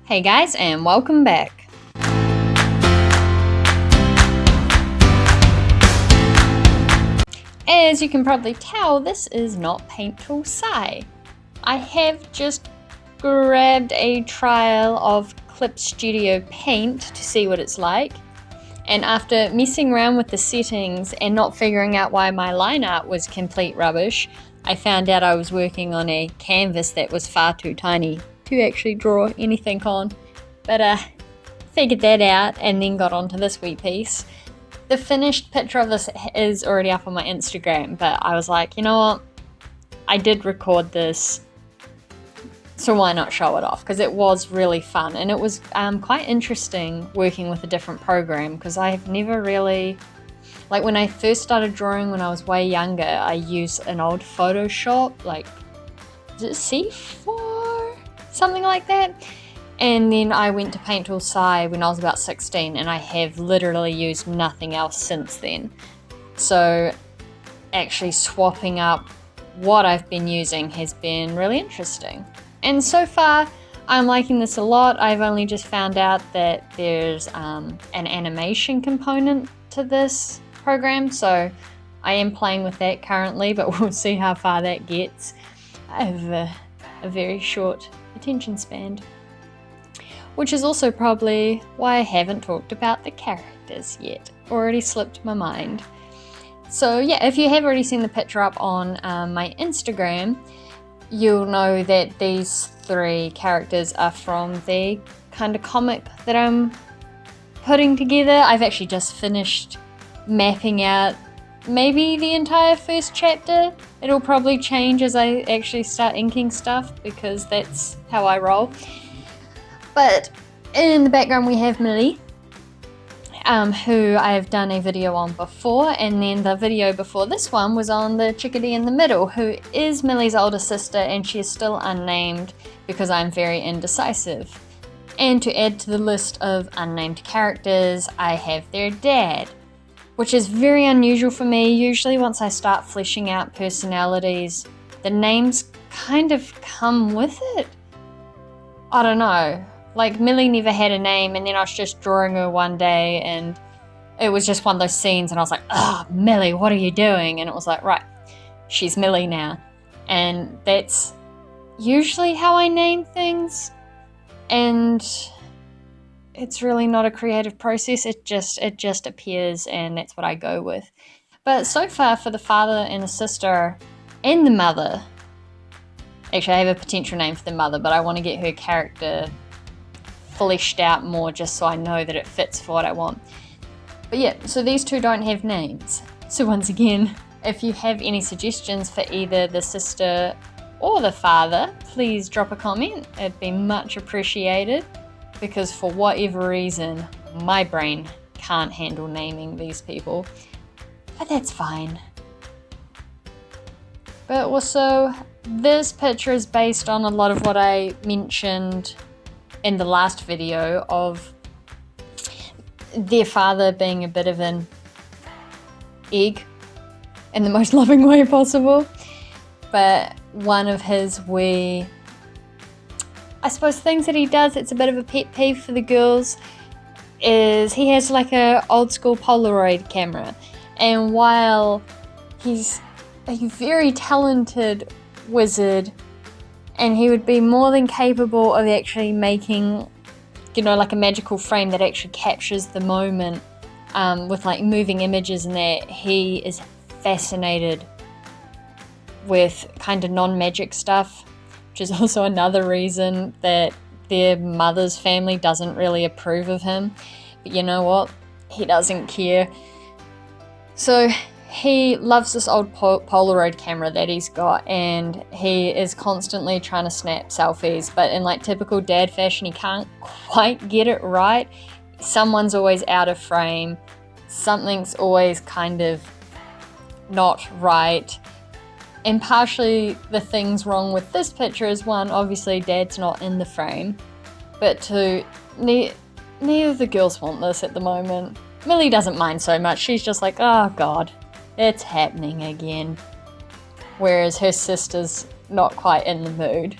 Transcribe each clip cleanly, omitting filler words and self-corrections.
Hey guys, and welcome back. As you can probably tell, this is not Paint Tool Sci. I have just grabbed a trial of Clip Studio Paint to see what it's like, and after messing around with the settings and not figuring out why my line art was complete rubbish, I found out I was working on a canvas that was far too tiny to actually draw anything on. But figured that out and then got onto this wee piece. The finished picture of this is already up on my Instagram, but I was like, you know what? I did record this, so why not show it off? Because it was really fun, and it was quite interesting working with a different program, because I have never really... Like when I first started drawing when I was way younger, I used an old Photoshop, like, is it C4? Something like that. And then I went to Paint Tool Sci when I was about 16, and I have literally used nothing else since then. So actually swapping up what I've been using has been really interesting. And so far, I'm liking this a lot. I've only just found out that there's an animation component to this program, so I am playing with that currently, but we'll see how far that gets. I have a very short attention span. Which is also probably why I haven't talked about the characters yet. Already slipped my mind. So yeah, if you have already seen the picture up on my Instagram, you'll know that these three characters are from the kind of comic that I'm putting together. I've actually just finished mapping out maybe the entire first chapter. It'll probably change as I actually start inking stuff, because that's how I roll. But in the background we have Millie, who I have done a video on before, and then the video before this one was on the chickadee in the middle, who is Millie's older sister, and she is still unnamed because I'm very indecisive. And to add to the list of unnamed characters, I have their dad, which is very unusual for me. Usually once I start fleshing out personalities, the names kind of come with it. I don't know. Like, Millie never had a name, and then I was just drawing her one day, and it was just one of those scenes, and I was like, oh, Millie, what are you doing? And it was like, right, she's Millie now. And that's usually how I name things, and it's really not a creative process. It just appears, and that's what I go with. But so far, for the father and the sister and the mother, actually, I have a potential name for the mother, but I want to get her character fleshed out more just so I know that it fits for what I want. But yeah, so these two don't have names. So once again, if you have any suggestions for either the sister or the father, please drop a comment. It'd be much appreciated, because for whatever reason, my brain can't handle naming these people. But that's fine. But also, this picture is based on a lot of what I mentioned in the last video of their father being a bit of an egg in the most loving way possible. But one of his I suppose things that he does, it's a bit of a pet peeve for the girls, is he has like a old school Polaroid camera. And while he's a very talented wizard, and he would be more than capable of actually making, like a magical frame that actually captures the moment with like moving images, and that he is fascinated with kind of non-magic stuff, which is also another reason that their mother's family doesn't really approve of him. But you know what? He doesn't care. So he loves this old Polaroid camera that he's got, and he is constantly trying to snap selfies, but in like typical dad fashion, he can't quite get it right. Someone's always out of frame. Something's always kind of not right. And partially the things wrong with this picture is, one, obviously dad's not in the frame, but two, neither of the girls want this at the moment. Millie doesn't mind so much. She's just like, oh god, it's happening again. Whereas her sister's not quite in the mood.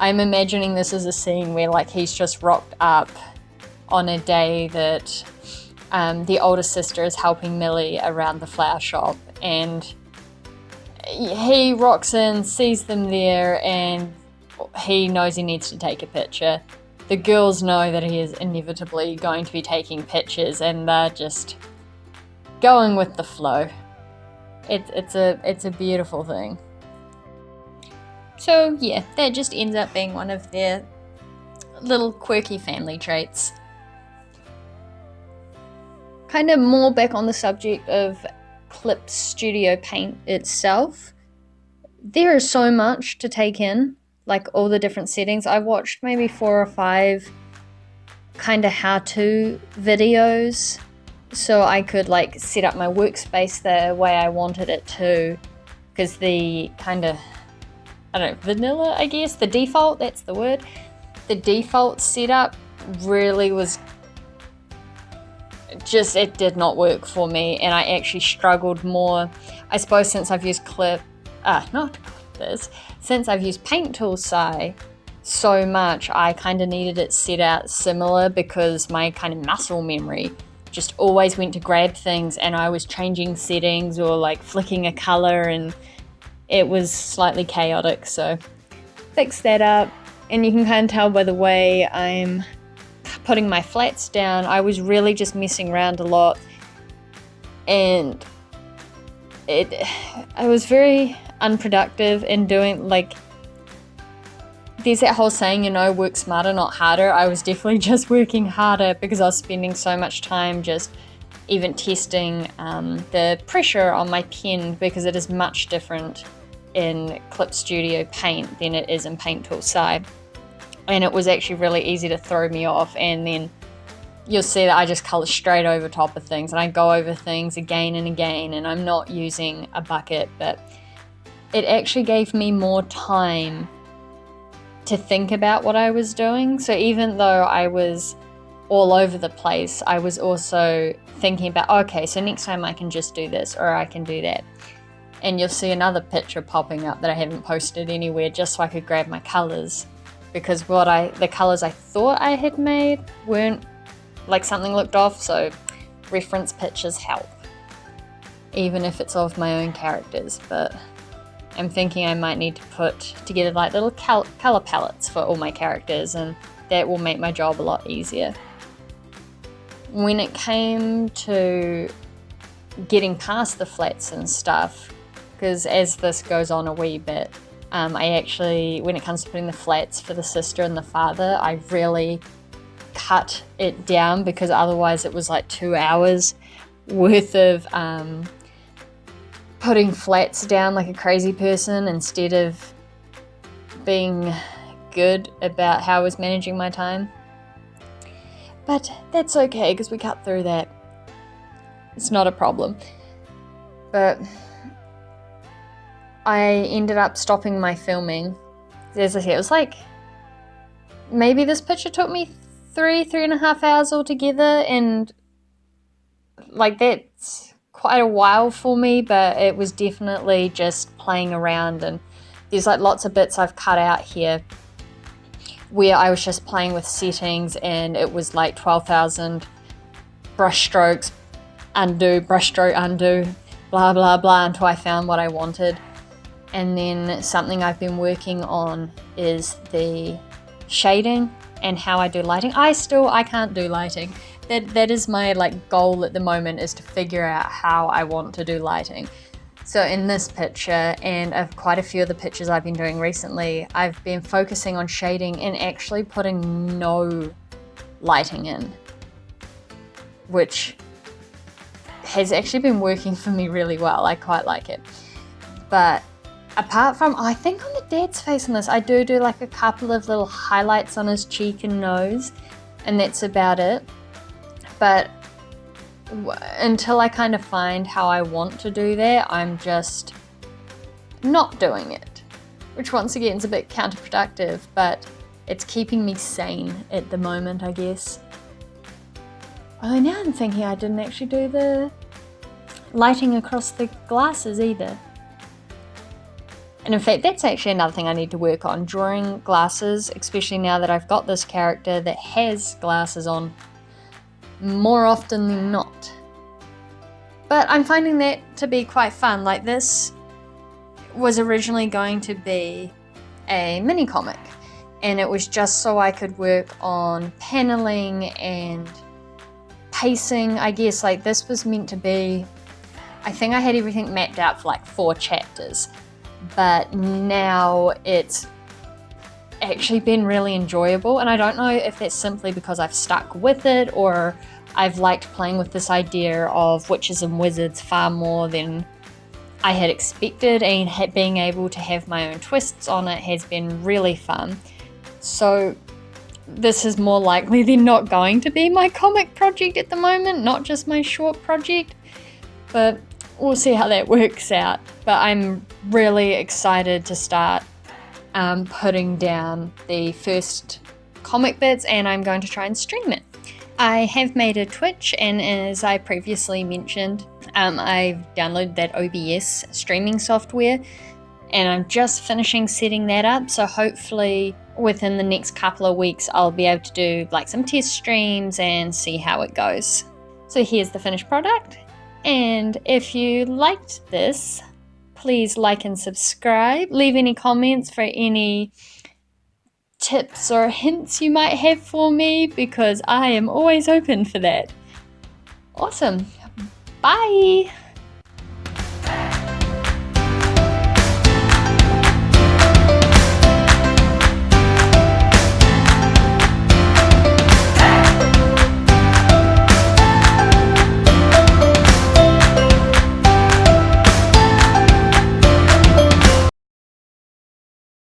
I'm imagining this as a scene where like he's just rocked up on a day that the older sister is helping Millie around the flower shop, and he rocks in, sees them there, and he knows he needs to take a picture. The girls know that he is inevitably going to be taking pictures, and they're just going with the flow. It's a beautiful thing. So yeah, that just ends up being one of their little quirky family traits. Kind of more back on the subject of Clip Studio Paint itself. There is so much to take in, like all the different settings. I watched maybe 4 or 5 kind of how-to videos so I could like set up my workspace the way I wanted it to, because the kind of, I don't know, vanilla, I guess, the default, that's the word. The default setup really was just, it did not work for me, and I actually struggled more, I suppose, since I've used since I've used Paint Tool Sai so much. I kind of needed it set out similar, because my kind of muscle memory just always went to grab things, and I was changing settings or like flicking a color, and it was slightly chaotic. So fix that up, and you can kind of tell by the way I'm putting my flats down, I was really just messing around a lot, and I was very unproductive in doing, like, there's that whole saying, you know, work smarter, not harder. I was definitely just working harder because I was spending so much time just even testing the pressure on my pen, because it is much different in Clip Studio Paint than it is in Paint Tool Sai. And it was actually really easy to throw me off, and then you'll see that I just color straight over top of things, and I go over things again and again, and I'm not using a bucket, but it actually gave me more time to think about what I was doing. So even though I was all over the place, I was also thinking about, okay, so next time I can just do this, or I can do that. And you'll see another picture popping up that I haven't posted anywhere, just so I could grab my colors, because the colors I thought I had made weren't, like, something looked off. So reference pictures help, even if it's of my own characters. But I'm thinking I might need to put together like little color palettes for all my characters, and that will make my job a lot easier. When it came to getting past the flats and stuff, because as this goes on a wee bit, I actually, when it comes to putting the flats for the sister and the father, I really cut it down, because otherwise it was like 2 hours worth of putting flats down like a crazy person, instead of being good about how I was managing my time. But that's okay, because we cut through that. It's not a problem. But I ended up stopping my filming. As I said, it was like, maybe this picture took me 3.5 hours altogether, and like that's quite a while for me, but it was definitely just playing around, and there's like lots of bits I've cut out here where I was just playing with settings, and it was like 12,000 brush strokes, undo, brush stroke, undo, blah blah blah, until I found what I wanted. And then something I've been working on is the shading and how I do lighting. I can't do lighting. That is my like goal at the moment, is to figure out how I want to do lighting. So in this picture, and of quite a few of the pictures I've been doing recently, I've been focusing on shading and actually putting no lighting in, which has actually been working for me really well. I quite like it. But apart from, I think on the dad's face on this, I do like a couple of little highlights on his cheek and nose, and that's about it. But until I kind of find how I want to do that, I'm just not doing it, which once again is a bit counterproductive, but it's keeping me sane at the moment, I guess. Oh, now I'm thinking I didn't actually do the lighting across the glasses either. And in fact, that's actually another thing I need to work on, drawing glasses, especially now that I've got this character that has glasses on more often than not. But I'm finding that to be quite fun. Like, this was originally going to be a mini comic, and it was just so I could work on paneling and pacing, I guess. Like, this was meant to be, I think I had everything mapped out for like 4 chapters, but now it's actually been really enjoyable, and I don't know if that's simply because I've stuck with it, or I've liked playing with this idea of witches and wizards far more than I had expected, and being able to have my own twists on it has been really fun. So this is more likely than not going to be my comic project at the moment, not just my short project, but we'll see how that works out. But I'm really excited to start putting down the first comic bits, and I'm going to try and stream it. I have made a Twitch, and as I previously mentioned, I've downloaded that OBS streaming software, and I'm just finishing setting that up, so hopefully within the next couple of weeks I'll be able to do like some test streams and see how it goes. So here's the finished product, and if you liked this, please like and subscribe. Leave any comments for any tips or hints you might have for me, because I am always open for that. Awesome. Bye!